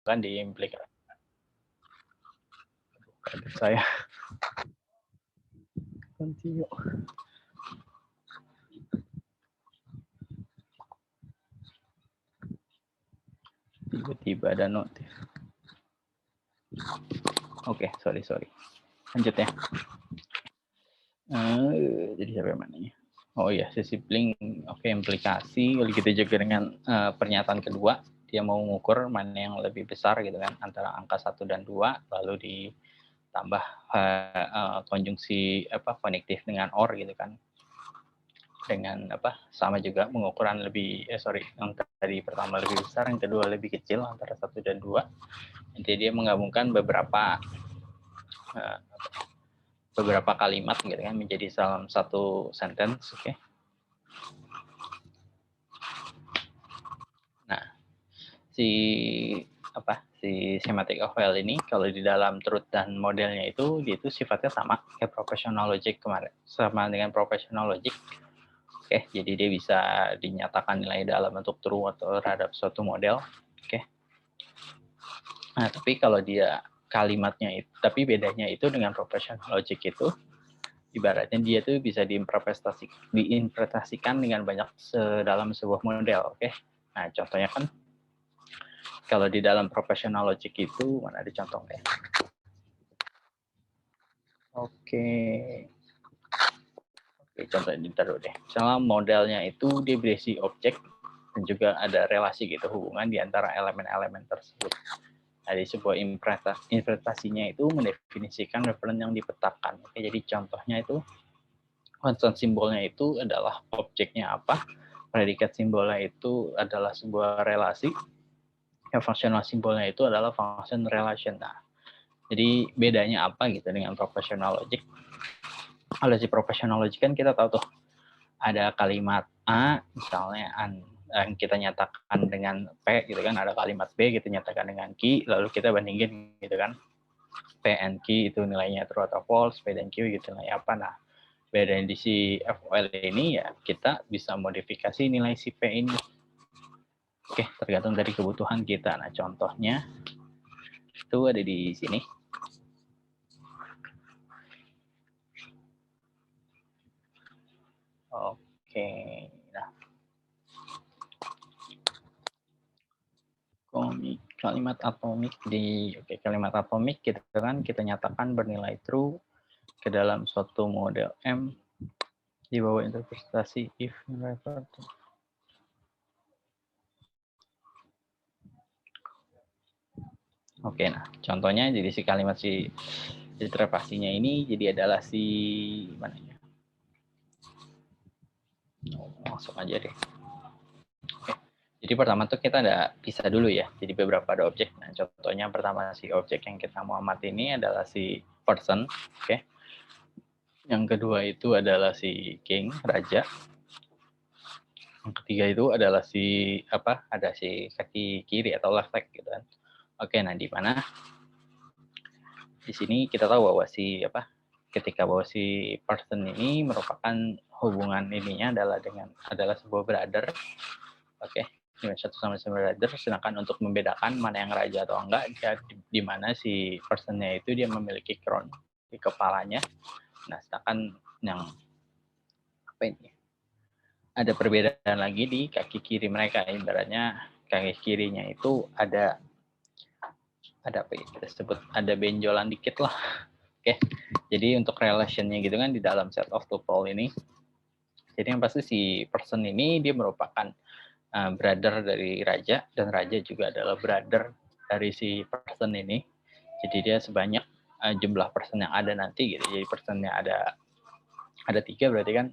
kan di implikasi. Saya continue. Tiba-tiba ada notif. Oke, sorry. Lanjut ya. Jadi sampai mana ya? Oh iya, sisi blink. Oke, implikasi. Lalu kita juga dengan pernyataan kedua, dia mau mengukur mana yang lebih besar gitu kan, antara angka 1 dan 2, lalu ditambah konjungsi konektif dengan or gitu kan. Dengan sama juga pengukuran lebih yang tadi pertama lebih besar, yang kedua lebih kecil antara 1 dan 2. Jadi dia menggabungkan beberapa kalimat gitu kan menjadi dalam satu sentence. Oke. Nah, si semantic of well ini kalau di dalam truth dan modelnya itu dia itu sifatnya sama kayak professional logic kemarin, sama dengan professional logic. Oke, jadi dia bisa dinyatakan nilai dalam bentuk true atau terhadap suatu model. Oke. Nah, tapi kalau dia kalimatnya itu, tapi bedanya itu dengan professional logic itu, ibaratnya dia tuh bisa diinterpretasikan dengan banyak dalam sebuah model. Oke. Nah, contohnya kan kalau di dalam professional logic itu, mana ada contohnya? Oke, contohnya ditaruh deh. Misalnya modelnya itu dia berisi objek dan juga ada relasi gitu, hubungan di antara elemen-elemen tersebut. Nah, di sebuah interpretasinya itu mendefinisikan referen yang dipetakan. Oke, jadi contohnya itu constant simbolnya itu adalah objeknya apa, predikat simbolnya itu adalah sebuah relasi, yang fungsional simbolnya itu adalah function relation. Nah, jadi bedanya apa gitu dengan professional logic? Kalau si professional logic kan kita tahu tuh ada kalimat A misalnya yang kita nyatakan dengan P gitu kan, ada kalimat B gitu nyatakan dengan Q, lalu kita bandingin gitu kan, P and Q itu nilainya true atau false, P dan Q gitu nilai apa. Nah, bedanya di si FOL ini ya kita bisa modifikasi nilai si P ini. Oke, tergantung dari kebutuhan kita. Nah, contohnya itu ada di sini. Oke, nah kalimat atomik kalimat atomik gitu kan kita nyatakan bernilai true ke dalam suatu model M di bawah interpretasi if refer to. Oke, nah contohnya jadi si kalimat si interpretasinya ini jadi adalah si mana ya? Langsung aja deh. Oke. Jadi pertama tuh kita ada pisah dulu ya. Jadi beberapa ada objek. Nah, contohnya pertama si objek yang kita mau amati ini adalah si person. Oke. Yang kedua itu adalah si king, raja. Yang ketiga itu adalah si ada si kaki kiri atau left leg gitu kan. Oke, nah di mana di sini kita tahu bahwa ketika bahwa si person ini merupakan hubungan ininya adalah sebuah brother. Oke, satu sama brother, sedangkan untuk membedakan mana yang raja atau enggak, di mana si personnya itu dia memiliki crown di kepalanya. Nah, sedangkan yang ada perbedaan lagi di kaki kiri mereka. Ibaratnya kaki kirinya itu ada kita sebut ada benjolan dikit lah. Oke, jadi untuk relationnya gitu kan di dalam set of tuple ini, jadi yang pasti si person ini dia merupakan brother dari raja, dan raja juga adalah brother dari si person ini. Jadi dia sebanyak jumlah person yang ada nanti gitu. Jadi personnya ada 3 berarti kan.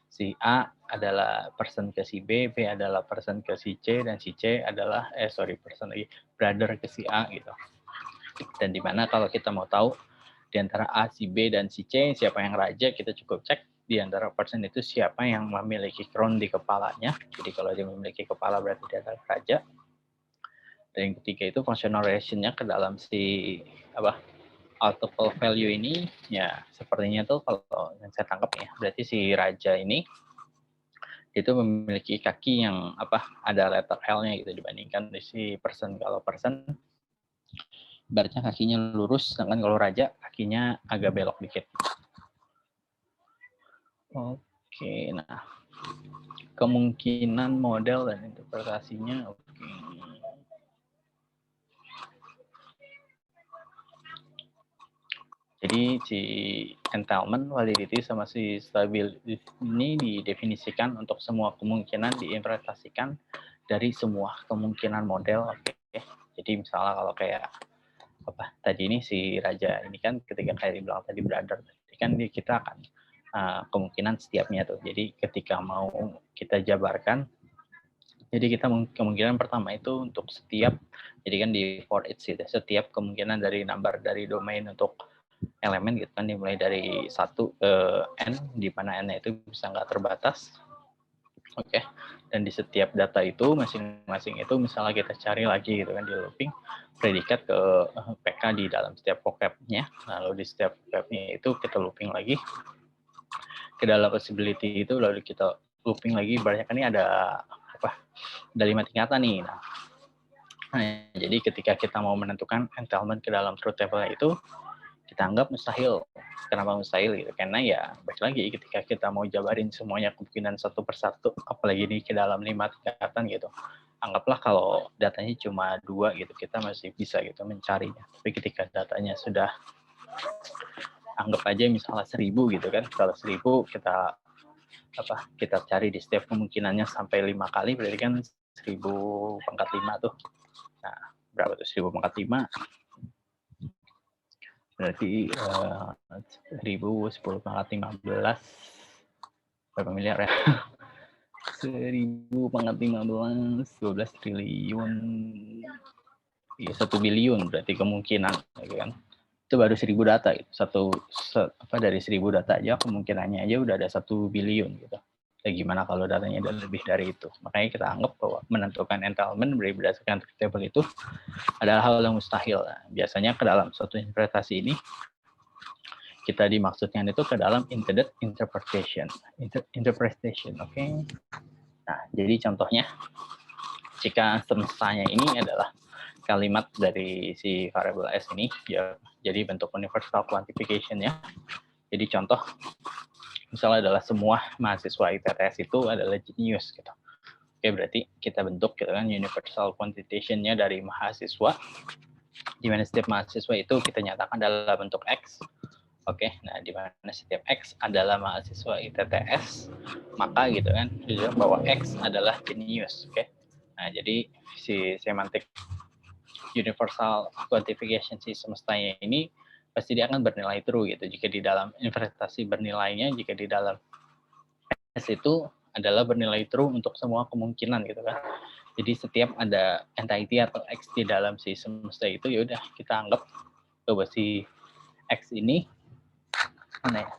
Si A adalah person ke si B, B adalah person ke si C, dan si C adalah person lagi brother ke si A gitu. Dan di mana kalau kita mau tahu di antara A, si B, dan si C siapa yang raja, kita cukup cek di antara person itu siapa yang memiliki crown di kepalanya. Jadi kalau dia memiliki kepala berarti dia adalah raja. Dan yang ketiga itu functional relation-nya ke dalam si multiple value ini ya sepertinya tuh kalau yang saya tangkap ya berarti si raja ini itu memiliki kaki yang ada letter L-nya gitu dibandingkan si person. Kalau person Ibaratnya kakinya lurus, sedangkan kalau raja kakinya agak belok dikit. Oke, nah kemungkinan model dan interpretasinya. Oke. Jadi si entailment, validity, sama si stability ini didefinisikan untuk semua kemungkinan diinterpretasikan dari semua kemungkinan model. Oke. Jadi misalnya kalau kayak apa tadi ini si raja ini kan ketika kayak dibilang tadi brother, kan kita akan kemungkinan setiapnya tuh. Jadi ketika mau kita jabarkan, jadi kita kemungkinan pertama itu untuk setiap, jadi kan di for each gitu, setiap kemungkinan dari number dari domain untuk elemen gitu kan dimulai dari 1 ke n, di mana n itu bisa nggak terbatas. Oke. Dan di setiap data itu masing-masing itu misalnya kita cari lagi gitu kan di looping predikat ke PK di dalam setiap vocab-nya. Lalu di setiap vocab-nya itu kita looping lagi ke dalam possibility itu, lalu kita looping lagi. Banyak kan ini ada apa? Ada 5 tingkatan nih. Nah, jadi ketika kita mau menentukan entailment ke dalam truth table itu, kita anggap mustahil. Kenapa mustahil gitu? Karena ya balik lagi ketika kita mau jabarin semuanya kemungkinan satu persatu, apalagi ini ke dalam 5 tingkatan gitu. Anggaplah kalau datanya cuma 2 gitu, kita masih bisa gitu mencarinya. Tapi ketika datanya sudah anggap aja misalnya 1000 gitu kan. Kalau 1000 kita cari di setiap kemungkinannya sampai 5 kali, berarti kan 1000 pangkat 5 tuh. Nah, berapa tuh 1000 pangkat 5? Berarti 1000, 10 pangkat 15, berapa miliar ya? 1000 pangkat 15, 12 triliun, ya 1 biliun berarti kemungkinan, gitu kan? Itu baru 1000 data, gitu. Dari 1000 data aja kemungkinannya aja udah ada 1 biliun gitu. Ya gimana kalau datanya ada lebih dari itu? Makanya kita anggap bahwa menentukan entailment berdasarkan truth table itu adalah hal yang mustahil. Nah, biasanya ke dalam suatu interpretasi ini kita dimaksudkan itu ke dalam intended interpretation. Interpretation, oke. Okay? Nah, jadi contohnya jika semestanya ini adalah kalimat dari si variable S ini, ya, jadi bentuk universal quantification-nya. Jadi contoh misalnya adalah semua mahasiswa ITTS itu adalah jenius gitu. Oke, berarti kita bentuk gitu kan universal quantification-nya dari mahasiswa, di mana setiap mahasiswa itu kita nyatakan dalam bentuk X. Oke, nah di mana setiap X adalah mahasiswa ITTS, maka gitu kan bahwa X adalah jenius. Oke. Nah, jadi si semantik universal quantification si semestanya ini pasti dia akan bernilai true gitu. Jika di dalam investasi bernilainya, jika di dalam S itu adalah bernilai true untuk semua kemungkinan gitu kan. Jadi setiap ada entity atau X di dalam si semesta itu, ya udah kita anggap bahwa si X ini mana ya?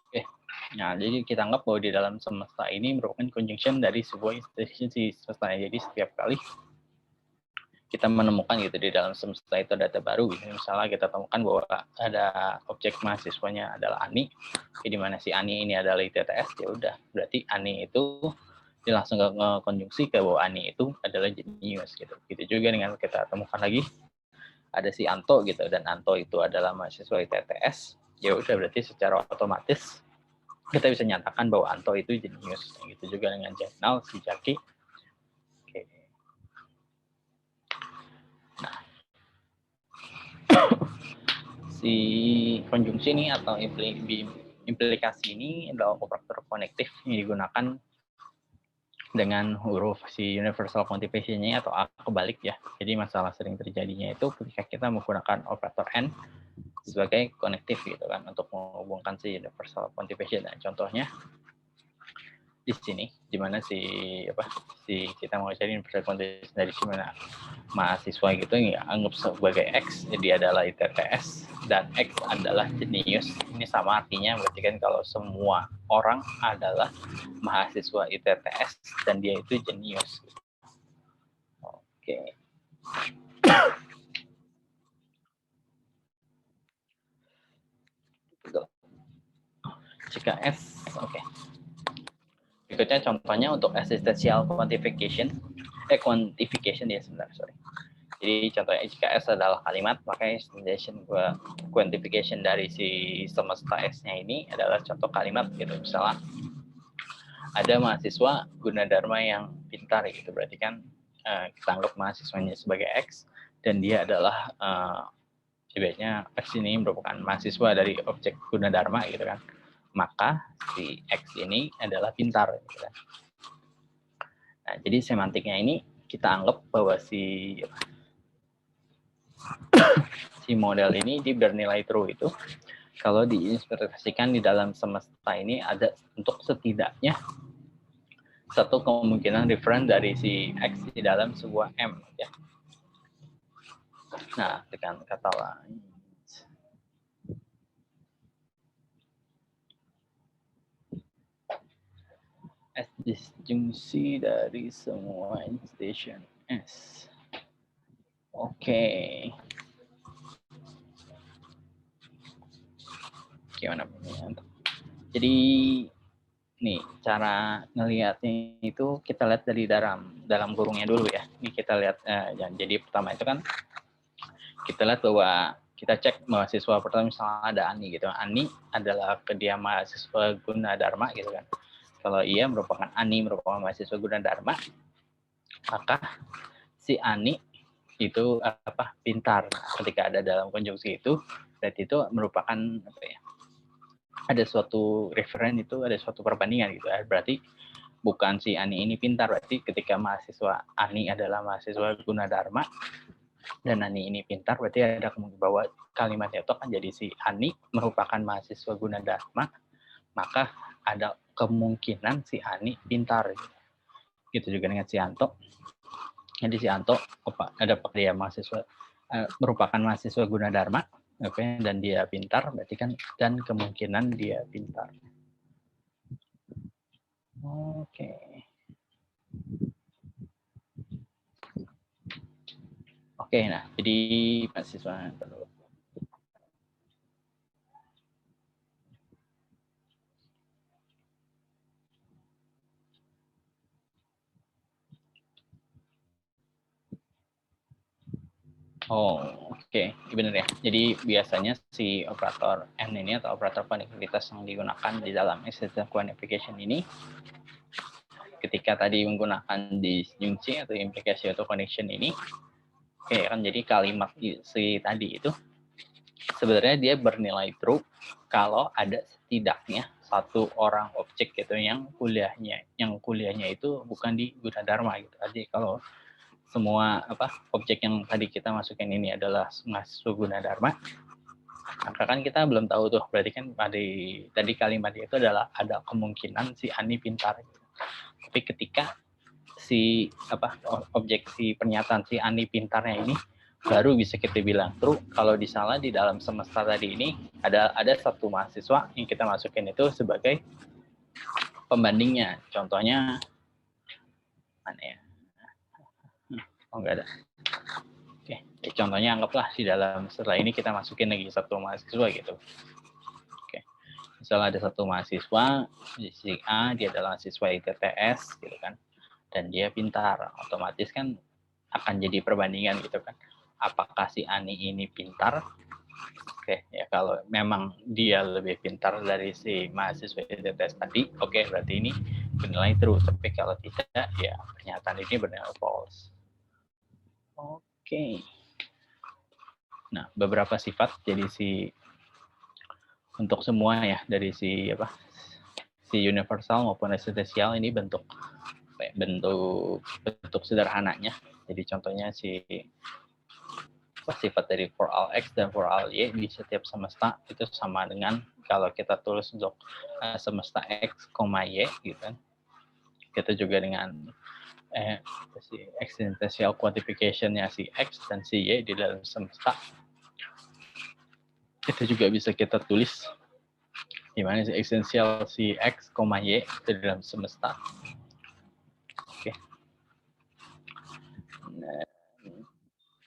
Oke. Nah, jadi kita anggap bahwa di dalam semesta ini merupakan conjunction dari sebuah institusi si semesta. Jadi setiap kali kita menemukan gitu di dalam semesta itu data baru, gitu. Misalnya kita temukan bahwa ada objek mahasiswanya adalah Ani, di mana si Ani ini adalah ITTS, ya udah berarti Ani itu dia langsung konjungsi ke bahwa Ani itu adalah jenius gitu. Gitu juga dengan kita temukan lagi ada si Anto gitu, dan Anto itu adalah mahasiswa ITTS, ya udah berarti secara otomatis kita bisa nyatakan bahwa Anto itu jenius. Gitu juga dengan Jainal, si Jaki. Oke. Nah, si konjungsi ini atau implikasi ini adalah operator konektif yang digunakan dengan huruf si universal quantification-nya atau A kebalik ya. Jadi masalah sering terjadinya itu ketika kita menggunakan operator N sebagai konektif gitu kan untuk menghubungkan si universal quantification. Nah, contohnya di sini di mana si kita mau cari universal quantification dari mana mahasiswa gitu ya, anggap sebagai X, jadi adalah ITTS dan X adalah jenius. Ini sama artinya berarti kan kalau semua orang adalah mahasiswa ITTS dan dia itu jenius. Oke. Jika S, oke. Berikutnya contohnya untuk existential quantification ya sebentar, sorry. Jadi contohnya jika S adalah kalimat, maka instantiation quantification dari si semesta S-nya ini adalah contoh kalimat gitu. Misalnya ada mahasiswa Gunadarma yang pintar gitu, berarti kan kita anggap mahasiswanya sebagai X dan dia adalah sebenarnya X ini merupakan mahasiswa dari objek Gunadarma gitu kan. Maka si X ini adalah pintar gitu kan. Nah, jadi semantiknya ini kita anggap bahwa si model ini dia bernilai true itu kalau diinterpretasikan di dalam semesta ini ada untuk setidaknya satu kemungkinan different dari si X di dalam sebuah M ya. Nah, dengan kata lain S disjungsi dari semua instantiation S. Oke. Gimana? Jadi nih cara ngelihatnya itu kita lihat dari dalam kurungnya dulu ya. Ini kita lihat jadi pertama itu kan kita lihat bahwa kita cek mahasiswa pertama misalnya ada Ani gitu. Ani adalah dia mahasiswa Gunadarma gitu kan. Kalau ia merupakan Ani merupakan mahasiswa Gunadarma, maka si Ani itu pintar. Ketika ada dalam konjungsi itu berarti itu merupakan ada suatu referen itu ada suatu perbandingan gitu ya. Berarti bukan si Ani ini pintar, berarti ketika mahasiswa Ani adalah mahasiswa Gunadarma dan Ani ini pintar, berarti ada kemungkinan bahwa kalimatnya itu akan jadi si Ani merupakan mahasiswa Gunadarma, maka ada kemungkinan si Ani pintar. Gitu juga dengan si Anto. Jadi si Anto ada dia mahasiswa merupakan mahasiswa Gunadarma, oke, dan dia pintar, berarti kan dan kemungkinan dia pintar. Oke. Oke, nah jadi mahasiswa oke. Benar ya. Jadi biasanya si operator N ini atau operator konektivitas yang digunakan di dalam existential quantification ini, ketika tadi menggunakan disjunksi atau implikasi atau connection ini, oke kan jadi kalimat si tadi itu sebenarnya dia bernilai true kalau ada setidaknya satu orang objek gitu yang kuliahnya itu bukan di Gunadarma gitu. Jadi kalau semua objek yang tadi kita masukin ini adalah mahasiswa Gunadarma, maka kan kita belum tahu tuh, berarti kan tadi kalimat itu adalah ada kemungkinan si Ani pintar gitu. Tapi ketika si objek si pernyataan si Ani pintarnya ini baru bisa kita bilang true kalau misalnya di dalam semesta tadi ini ada satu mahasiswa yang kita masukin itu sebagai pembandingnya. Contohnya mana ya? Oh enggak ada. Oke, contohnya anggaplah di dalam setelah ini kita masukin lagi satu mahasiswa gitu. Oke, misalnya ada satu mahasiswa si A, dia adalah mahasiswa ITTS gitu kan, dan dia pintar, otomatis kan akan jadi perbandingan gitu kan. Apakah si Ani ini pintar? Oke, ya kalau memang dia lebih pintar dari si mahasiswa ITTS tadi, oke, berarti ini bernilai true. Tapi kalau tidak, ya pernyataan ini bernilai false. Oke. Nah, beberapa sifat jadi untuk semua ya dari si universal maupun esensial ini bentuk sederhananya. Jadi contohnya sifat dari for all X dan for all Y di setiap semesta itu sama dengan kalau kita tulis untuk semesta X, Y gitu kan. Kita juga dengan si existential quantification-nya si X dan si Y di dalam semesta. Itu juga bisa kita tulis di mana si esensial si X, Y di dalam semesta. Oke. Nah,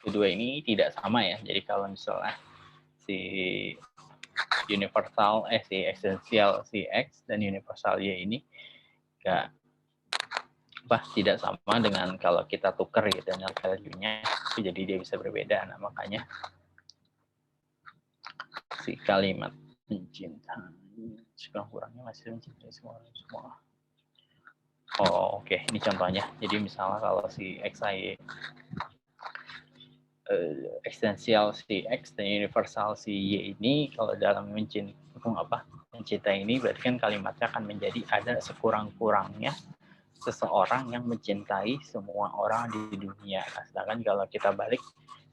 kedua ini tidak sama ya. Jadi kalau misalnya si universal si esensial si X dan universal Y ini tidak sama dengan kalau kita tukar gitu dengan value-nya. jadi dia bisa berbeda. Nah, makanya si kalimat mencintai sekurang-kurangnya masih mencintai semua. Oh, oke. Ini contohnya. Jadi misalnya kalau si XI eksistensial si X dan universal si Y ini, kalau dalam mencintai ini berarti kan kalimatnya akan menjadi ada sekurang-kurangnya seseorang yang mencintai semua orang di dunia. Nah, sedangkan kalau kita balik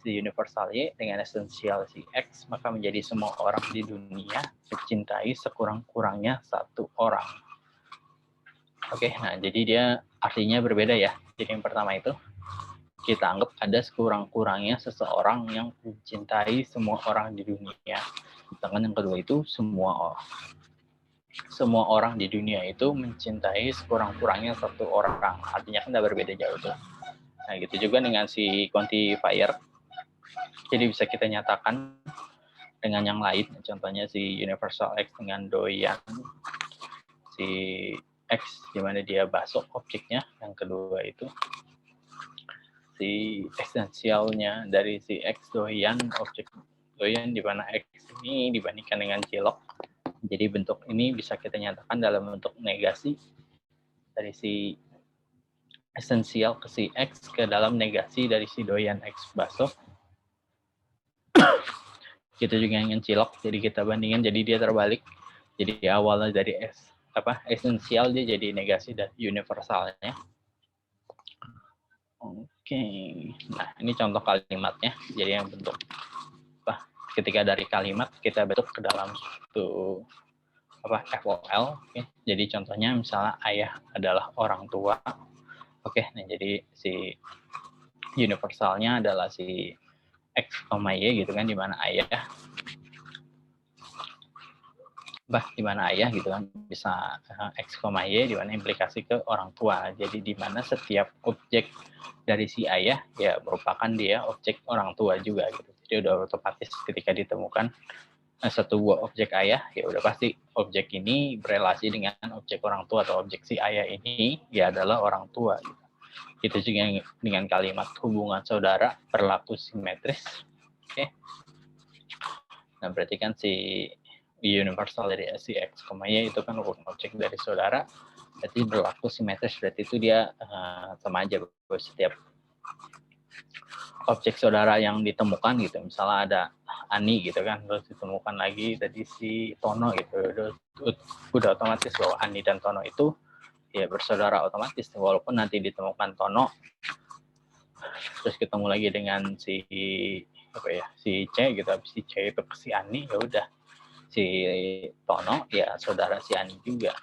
si universal Y dengan esensial si X, maka menjadi semua orang di dunia mencintai sekurang-kurangnya satu orang. Oke, nah jadi dia artinya berbeda ya. Jadi yang pertama itu kita anggap ada sekurang-kurangnya seseorang yang mencintai semua orang di dunia. Sedangkan yang kedua itu semua orang di dunia itu mencintai sekurang-kurangnya satu orang. Artinya kan berbeda jauh tuh. Nah, gitu juga dengan si quantifier. Jadi bisa kita nyatakan dengan yang lain. Contohnya si universal X dengan doyan si X, di mana dia basok objeknya. Yang kedua itu si esensialnya dari si X doyan objek doyan, di mana X ini dibandingkan dengan cilok. Jadi bentuk ini bisa kita nyatakan dalam bentuk negasi dari si esensial ke si X ke dalam negasi dari si doyan X bakso. Kita juga ingin cilok, jadi kita bandingkan, jadi dia terbalik. Jadi awalnya dari esensial dia jadi negasi dan universalnya. Oke. Nah, ini contoh kalimatnya. Jadi yang bentuk ketika dari kalimat kita bentuk ke dalam suatu FOL. Okay. Jadi contohnya misalnya ayah adalah orang tua. Oke, nah jadi si universalnya adalah si X, Y gitu kan, di mana ayah gitu kan bisa X, Y di mana implikasi ke orang tua. Jadi di mana setiap objek dari si ayah ya merupakan dia objek orang tua juga gitu. Jadi udah otomatis ketika ditemukan satu buah objek ayah, ya udah pasti objek ini berelasi dengan objek orang tua atau objek si ayah ini ya adalah orang tua. Gitu. Itu juga dengan kalimat hubungan saudara berlaku simetris. Oke. Nah, berarti kan si universal dari si X, Y itu kan objek dari saudara, berarti berlaku simetris, berarti itu dia sama aja setiap objek saudara yang ditemukan gitu, misalnya ada Ani gitu kan, terus ditemukan lagi tadi si Tono gitu, udah otomatis bahwa Ani dan Tono itu ya bersaudara otomatis, walaupun nanti ditemukan Tono terus ketemu lagi dengan si C gitu, habis si C itu ke si Ani, ya udah si Tono ya saudara si Ani juga.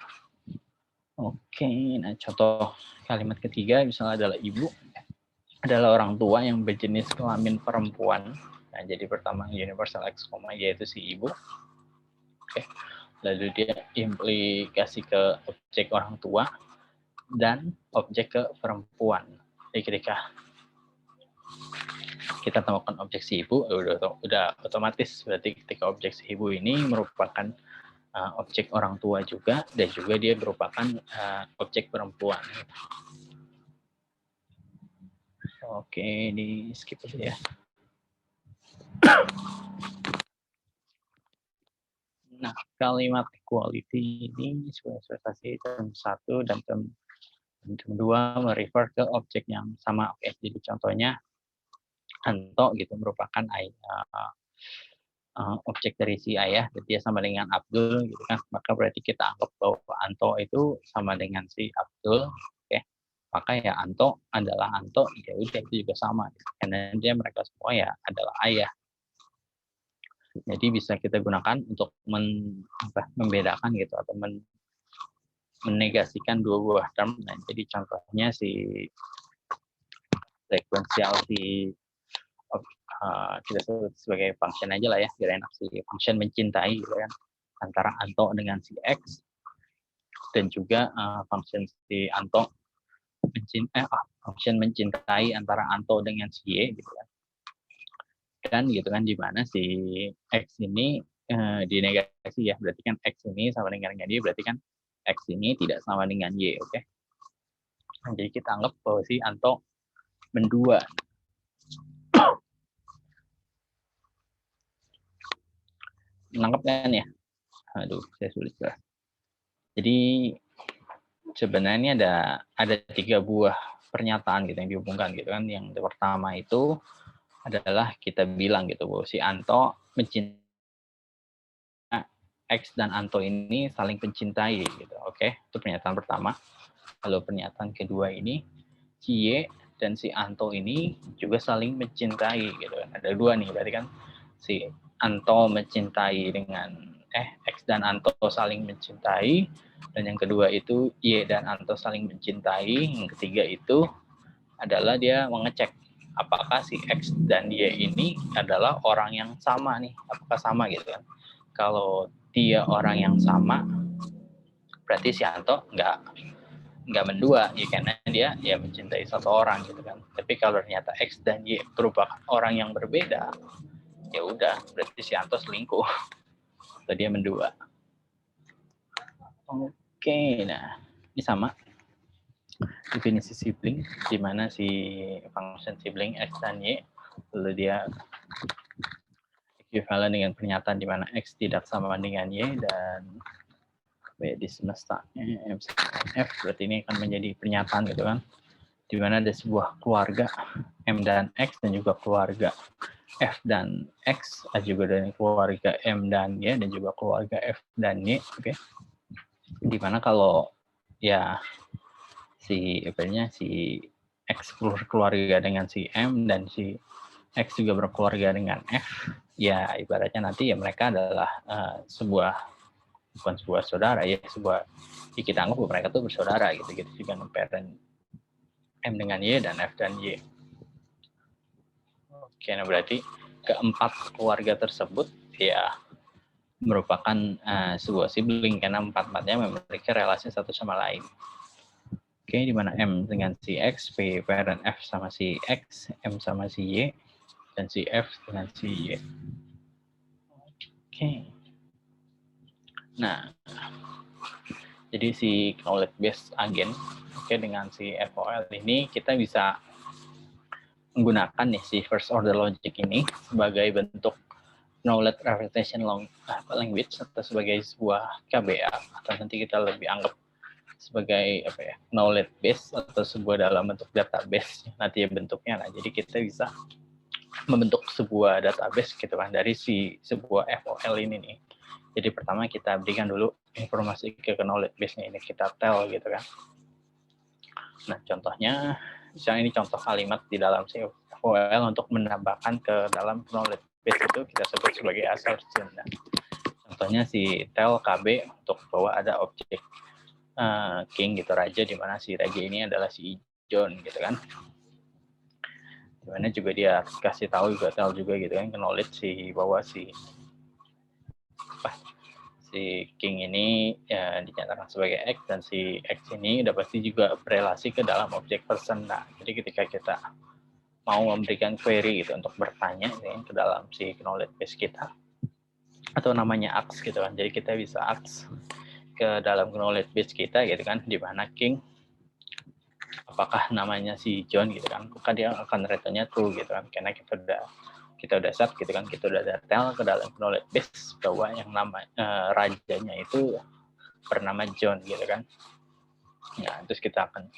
Oke, nah contoh kalimat ketiga misalnya adalah ibu adalah orang tua yang berjenis kelamin perempuan. Nah, jadi pertama universal X, yaitu si ibu. Oke. Lalu dia implikasi ke objek orang tua dan objek ke perempuan. Jadi ketika kita temukan objek si ibu, udah otomatis berarti ketika objek si ibu ini merupakan objek orang tua juga, dan juga dia merupakan objek perempuan. Oke, di skip aja ya. Nah, kalimat equality ini sebagai ekspektasi term 1 dan term 2 merefer ke objek yang sama. Oke, jadi contohnya Anto gitu merupakan objek dari si ayah, dia sama dengan Abdul gitu kan, maka berarti kita anggap bahwa Anto itu sama dengan si Abdul. Oke, maka ya Anto adalah Anto, ya udah itu juga sama karena dia mereka semua ya adalah ayah. Jadi bisa kita gunakan untuk membedakan gitu atau menegasikan dua buah term. Nah, jadi contohnya si sekuensial si kita sebut sebagai function aja lah ya, biar enak, si function mencintai gitu kan, antara Anto dengan si X, dan juga function si Anto function mencintai antara Anto dengan si Y gitu kan. Dan gitu kan, di mana si X ini dinegasi ya, berarti kan X ini sama dengan Y, berarti kan X ini tidak sama dengan Y, oke? Nah, jadi kita anggap bahwa si Anto mendua. Menangkap kan ya? Aduh, saya sulit jelas. Jadi sebenarnya ada 3 buah pernyataan gitu yang dihubungkan gitu kan. Yang pertama itu adalah kita bilang gitu bahwa si Anto mencintai X dan Anto ini saling mencintai gitu. Oke, itu pernyataan pertama. Lalu pernyataan kedua ini si Y dan si Anto ini juga saling mencintai gitu kan. Ada 2 nih, berarti kan si Anto mencintai dengan X dan Anto saling mencintai, dan yang kedua itu Y dan Anto saling mencintai. Yang ketiga itu adalah dia mengecek apakah si X dan Y ini adalah orang yang sama nih, apakah sama gitu kan. Kalau dia orang yang sama, berarti si Anto nggak mendua ya, karena dia ya mencintai satu orang gitu kan. Tapi kalau ternyata X dan Y merupakan orang yang berbeda, ya udah berarti si Anto selingkuh atau dia mendua. Oke, nah ini sama definisi sibling, di mana si function sibling X dan Y lalu dia equivalent dengan pernyataan di mana X tidak sama dengan Y dan B di semesta M F, berarti ini akan menjadi pernyataan gitu kan, di mana ada sebuah keluarga M dan X dan juga keluarga F dan X, juga dari keluarga M dan Y dan juga keluarga F dan Y. Oke, di mana kalau ya si X berkeluarga dengan si M dan si X juga berkeluarga dengan F, ya ibaratnya nanti ya mereka adalah bukan sebuah saudara ya, ya kita anggap bahwa mereka tuh bersaudara gitu juga parent M dengan Y dan F dan Y. Oke, nah berarti keempat keluarga tersebut ya merupakan sebuah sibling karena empat-empatnya memiliki relasi satu sama lain. Oke, di mana M dengan si X, P parent F sama si X, M sama si Y, dan si F dengan si Y. Oke. Nah, jadi si knowledge based agent, oke, dengan si FOL ini kita bisa menggunakan nih si first order logic ini sebagai bentuk knowledge representation language atau sebagai sebuah KBA, atau nanti kita lebih anggap sebagai apa ya, knowledge base atau sebuah dalam bentuk database nanti ya bentuknya. Nah, jadi kita bisa membentuk sebuah database gitu kan dari si sebuah FOL ini nih. Jadi pertama kita berikan dulu informasi ke knowledge base-nya ini, kita tell gitu kan. Nah, contohnya misalnya ini contoh kalimat di dalam si FOL untuk menambahkan ke dalam knowledge base itu kita sebut sebagai assertion. Nah, contohnya si tell KB untuk bahwa ada objek king gitu, raja, di mana si raja ini adalah si John gitu kan. Dimana juga dia kasih tahu juga tell juga gitu kan, knowledge si bahwa si king ini ya dinyatakan sebagai X, dan si X ini udah pasti juga berelasi ke dalam objek person. Nah, jadi ketika kita mau memberikan query gitu untuk bertanya gitu, ke dalam si knowledge base kita atau namanya ask gitu kan, jadi kita bisa ask ke dalam knowledge base kita gitu kan, di mana king apakah namanya si John gitu kan, maka dia akan returnnya true gitu kan, karena kita udah set gitu kan, kita udah detail ke dalam knowledge base bahwa yang nama rajanya itu bernama John gitu kan. Nah, terus kita akan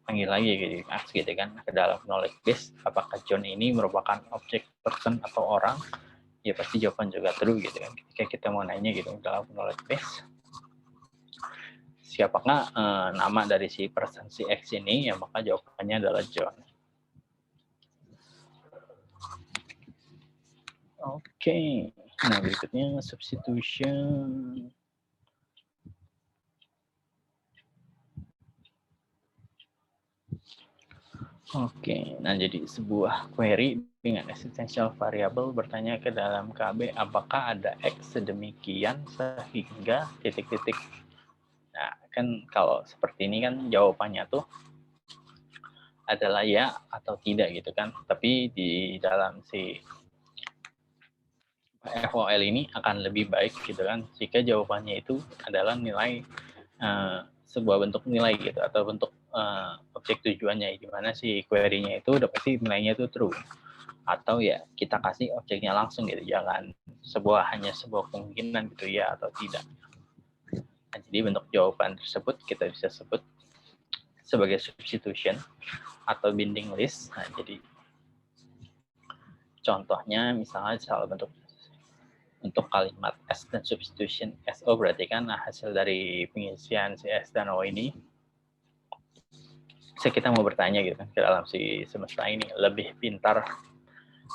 panggil lagi gitu, ask gitu kan ke dalam knowledge base apakah John ini merupakan objek person atau orang, ya pasti jawaban juga true gitu kan. Ketika kita mau nanya gitu dalam knowledge base siapakah nama dari si person si X ini, ya maka jawabannya adalah John. Oke, nah berikutnya substitution. Oke, nah jadi sebuah query dengan existential variable bertanya ke dalam KB apakah ada X sedemikian sehingga titik-titik. Nah, kan kalau seperti ini kan jawabannya tuh adalah ya atau tidak gitu kan. Tapi di dalam si FOL ini akan lebih baik gitu kan jika jawabannya itu adalah nilai sebuah bentuk nilai gitu atau bentuk objek tujuannya, di mana si query-nya itu udah pasti nilainya itu true. atau ya kita kasih objeknya langsung gitu, jangan hanya sebuah kemungkinan gitu ya atau tidak. Nah, jadi bentuk jawaban tersebut kita bisa sebut sebagai substitution atau binding list. Nah, jadi contohnya misalnya salah bentuk untuk kalimat S dan substitution SO berarti kan hasil dari pengisian si S dan O ini. So, kita mau bertanya gitu kan ke dalam si semesta ini, lebih pintar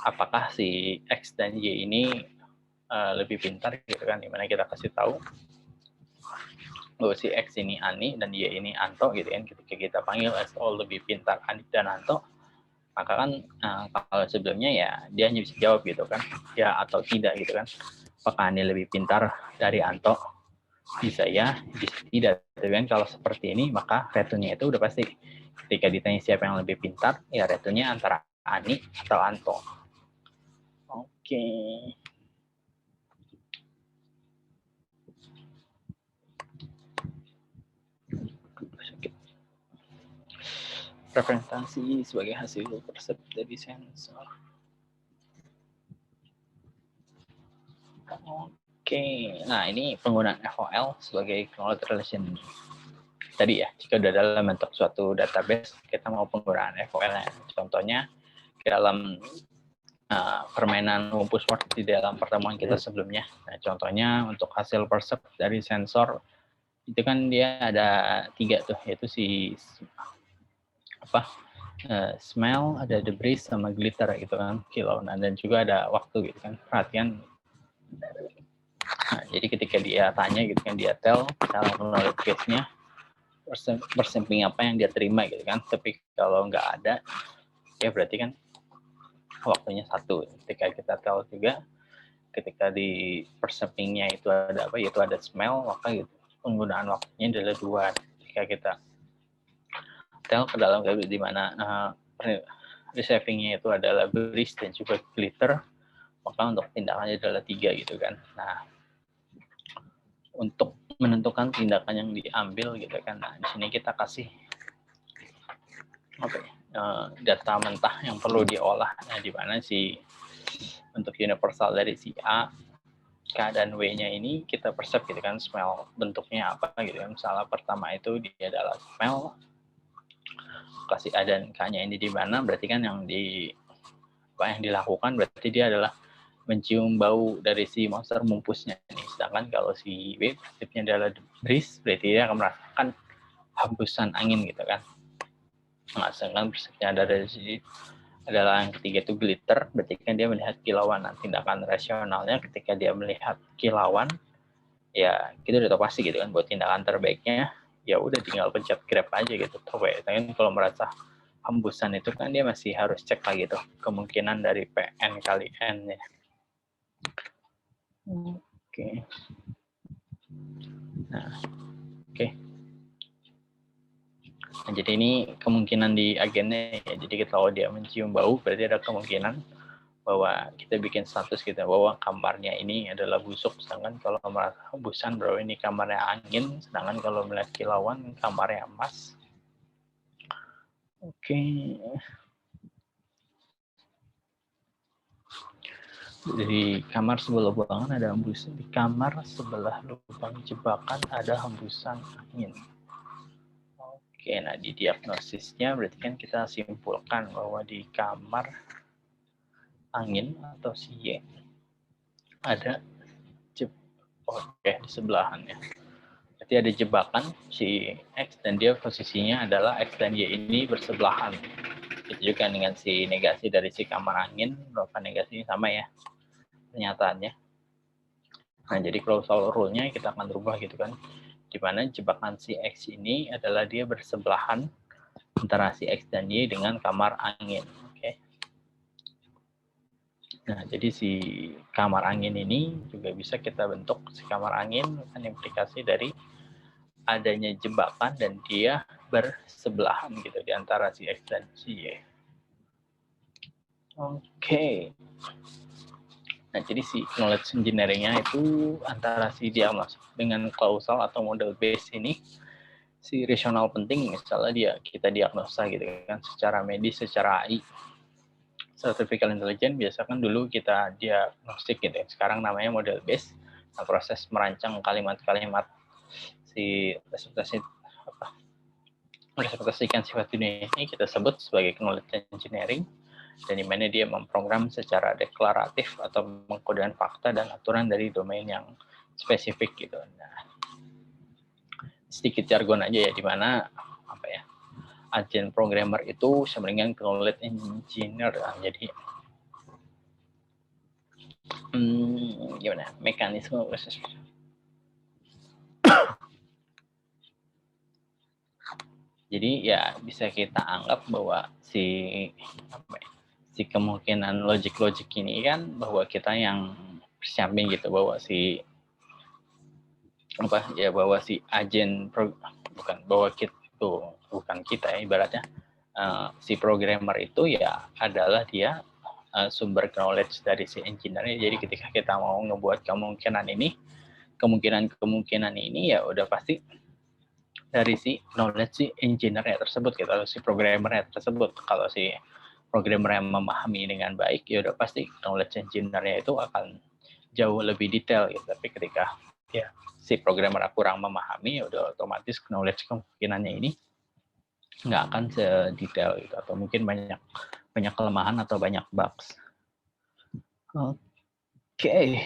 apakah si X dan Y ini lebih pintar gitu kan, dimana kita kasih tahu bahwa si X ini Ani dan Y ini Anto gitu kan. Ketika kita panggil SO lebih pintar Ani dan Anto, maka kan kalau sebelumnya ya dia hanya bisa jawab gitu kan, ya atau tidak gitu kan, apakah Ani lebih pintar dari Anto, bisa ya, bisa tidak. Tapi kan kalau seperti ini maka return-nya itu udah pasti ketika ditanya siapa yang lebih pintar, ya return-nya antara Ani atau Anto. Oke. Representasi sebagai hasil persep dari sensor. Oke, nah ini penggunaan FOL sebagai knowledge relation. Tadi ya, jika sudah dalam bentuk suatu database, kita mau penggunaan FOL-nya. Contohnya, dalam permainan rumpus word di dalam pertemuan kita sebelumnya. Nah, contohnya untuk hasil persep dari sensor, itu kan dia ada 3 tuh, yaitu si smell, ada debris, sama glitter gitu kan, kilauan, dan juga ada waktu gitu kan, perhatian. Nah, jadi ketika dia tanya gitu kan, dia tell cara knowledge base-nya, persampling apa yang dia terima gitu kan. Tapi kalau nggak ada, ya berarti kan waktunya 1. Ketika kita tell juga, ketika di persamplingnya itu ada apa, yaitu ada smell, maka gitu, penggunaan waktunya adalah 2. Ketika kita tell ke dalam di mana receiving-nya itu adalah debris dan juga glitter, maka untuk tindakannya adalah 3 gitu kan. Nah, untuk menentukan tindakan yang diambil gitu kan, nah di sini kita kasih data mentah yang perlu diolah. Nah, di mana si untuk universal dari si A, K dan W-nya ini kita persep gitu kan, smell bentuknya apa gitu kan. Misalnya pertama itu dia adalah smell, kasih A dan K-nya ini di mana, berarti kan yang dilakukan berarti dia adalah mencium bau dari si monster mumpusnya ini. Sedangkan kalau si W persepnya adalah breeze, berarti dia akan merasakan hembusan angin gitu kan. Nah, sedangkan persepnya dari si adalah yang ketiga itu glitter, berarti kan dia melihat kilauan. Nah, tindakan rasionalnya ketika dia melihat kilauan, ya kita udah tahu pasti gitu kan, buat tindakan terbaiknya ya udah tinggal pencet grab aja gitu. Tapi kalau merasa hembusan itu kan dia masih harus cek lagi tuh kemungkinan dari PN kali N ya. Oke. Nah, oke. Nah, jadi ini kemungkinan di agennya ya. Jadi kalau dia mencium bau, berarti ada kemungkinan bahwa kita bikin status kita bahwa kamarnya ini adalah busuk. Sedangkan kalau merasa hembusan, bahwa ini kamarnya angin. Sedangkan kalau melihat kilauan, kamarnya emas. Oke. Di kamar sebelah lubang ada hembusan. Di kamar sebelah lubang jebakan ada hembusan angin. Oke, nah di diagnosisnya berarti kan kita simpulkan bahwa di kamar angin atau si Y ada di sebelahannya. Berarti ada jebakan si X dan dia posisinya adalah X dan Y ini bersebelahan. Itu juga dengan si negasi dari si kamar angin, berapa negasi sama ya pernyataannya. Nah, jadi causal rule-nya kita akan rubah gitu kan, di mana jebakan si X ini adalah dia bersebelahan antara si X dan Y dengan kamar angin. Oke. Nah, jadi si kamar angin ini juga bisa kita bentuk si kamar angin kan implikasi dari adanya jebakan dan dia bersebelahan gitu di antara si X dan si Y. Oke. Nah, jadi si knowledge engineering-nya itu antara si diagnosis dengan causal atau model base ini, si rasional penting misalnya kita diagnosa gitu kan secara medis, secara AI. artificial intelligence biasa kan dulu kita diagnostik gitu ya. Sekarang namanya model based. Nah, proses merancang kalimat-kalimat si representasikan sifat dunia ini kita sebut sebagai knowledge engineering, dan di mana dia memprogram secara deklaratif atau mengkodekan fakta dan aturan dari domain yang spesifik gitu. Nah, sedikit jargon aja ya, di mana apa ya, agent programmer itu sama dengan knowledge engineer. Nah, jadi gimana mekanisme proses. Jadi ya bisa kita anggap bahwa si kemungkinan logik ini kan bahwa kita yang persiapin gitu, bahwa si agen bukan kita ya, ibaratnya si programmer itu ya adalah dia sumber knowledge dari si engineer. Jadi ketika kita mau ngebuat kemungkinan ini ya udah pasti dari si knowledge si engineer tersebut gitu, atau si programmer tersebut. Kalau si programmer yang memahami dengan baik, ya udah pasti knowledge engineer itu akan jauh lebih detail gitu. Tapi ketika ya si programmer kurang memahami, ya udah otomatis knowledge kemungkinannya ini nggak akan sedetail gitu, atau mungkin banyak kelemahan atau banyak bugs. Oke.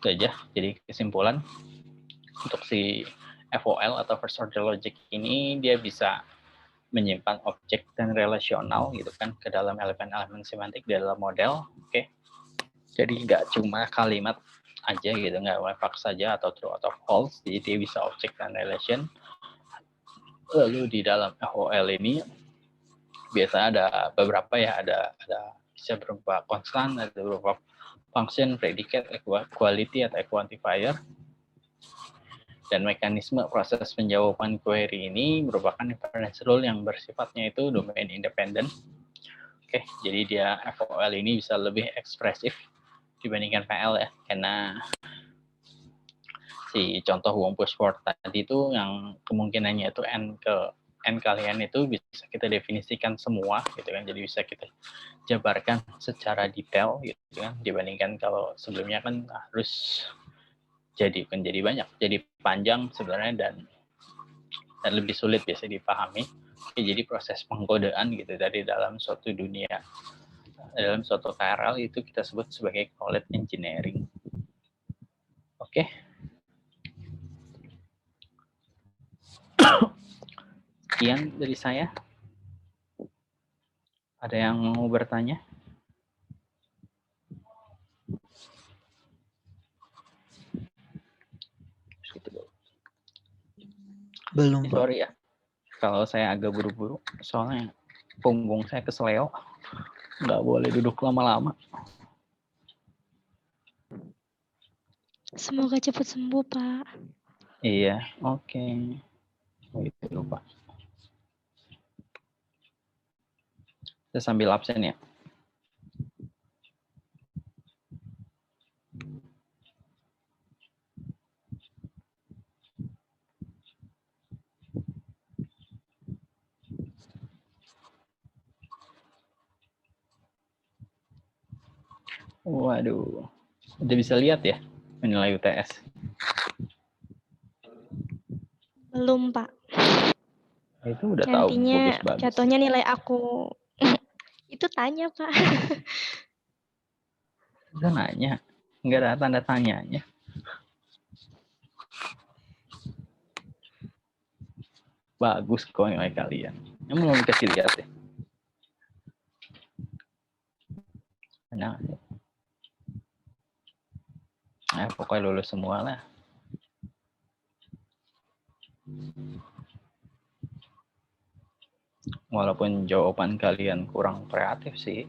Itu aja. Jadi kesimpulan untuk si FOL atau first order logic ini, dia bisa menyimpan objek dan relasional gitu kan ke dalam elemen-elemen semantik di dalam model. Oke. Jadi nggak cuma kalimat aja gitu, nggak wefak saja atau true atau false. Jadi dia bisa objek dan relation. Lalu di dalam FOL ini biasa ada beberapa ya, ada bisa berupa konstan, ada berupa function, predicate, equality atau quantifier. Dan mekanisme proses penjawaban query ini merupakan inference rule yang bersifatnya itu domain independen. Oke, jadi dia FOL ini bisa lebih ekspresif dibandingkan PL ya, karena si contoh Wumpus-Ford tadi itu yang kemungkinannya itu n kalian itu bisa kita definisikan semua gitu kan, jadi bisa kita jabarkan secara detail gitu kan, dibandingkan kalau sebelumnya kan harus jadi banyak, jadi panjang sebenarnya dan lebih sulit biasa dipahami. Oke, jadi proses pengkodean gitu dari dalam suatu dunia, dalam suatu KRL itu kita sebut sebagai knowledge engineering. Oke. Sekian dari saya. Ada yang mau bertanya? Belum, Pak. Sorry ya, kalau saya agak buru-buru, soalnya punggung saya kesleo, nggak boleh duduk lama-lama. Semoga cepat sembuh, Pak. Iya, oke. Oh, itu lupa. Saya sambil absen ya. Waduh, udah bisa lihat ya nilai UTS? Belum, Pak. Itu udah tahu Nantinya bagus-bagus. jatuhnya nilai aku. Itu tanya, Pak. Udah nanya, nggak ada tanda tanyanya. Bagus kok nilai kalian. Yang belum dikasih lihat ya. Nah, pokoknya lulus semua lah. Walaupun jawaban kalian kurang kreatif sih.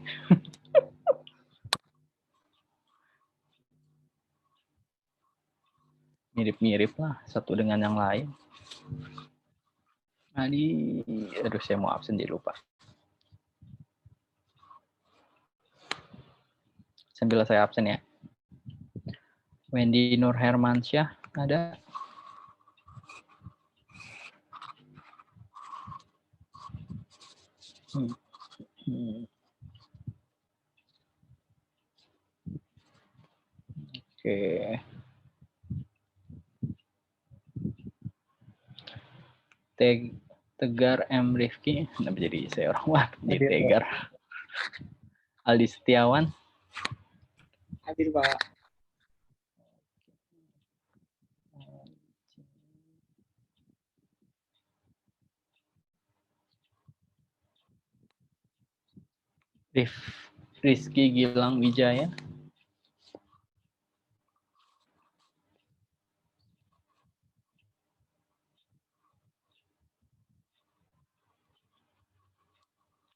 Mirip-mirip lah satu dengan yang lain. Aduh, saya mau absen jadi lupa. Sambil saya absen ya. Wendy Nur Hermansyah ada? Oke. Tegar M. Rifki. Kenapa jadi saya orang Wah, jadi Hadir, Pak. Tegar. Aldi Setiawan. Hadir, Pak. Rizky Gilang Wijaya.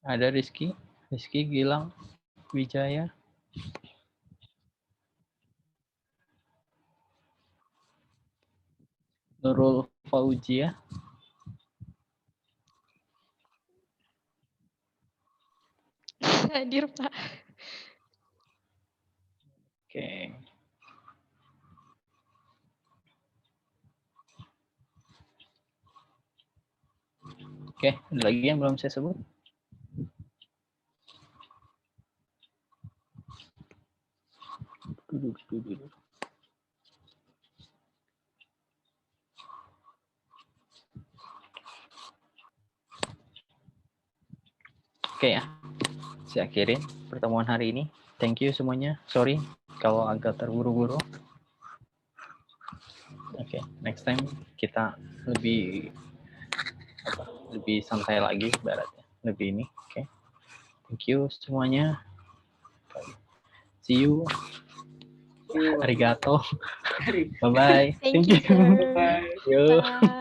Ada Rizky Gilang Wijaya. Nurul Fauzia. Hadir, Pak. Oke. Oke, ada lagi yang belum saya sebut? Oke ya, saya akhirin pertemuan hari ini. Thank you semuanya. Sorry kalau agak terburu-buru. Oke, next time kita lebih santai lagi ibaratnya. Lebih ini. Oke. Thank you semuanya. See you. Arigato. Bye-bye. Thank you, sir. Yo. Bye.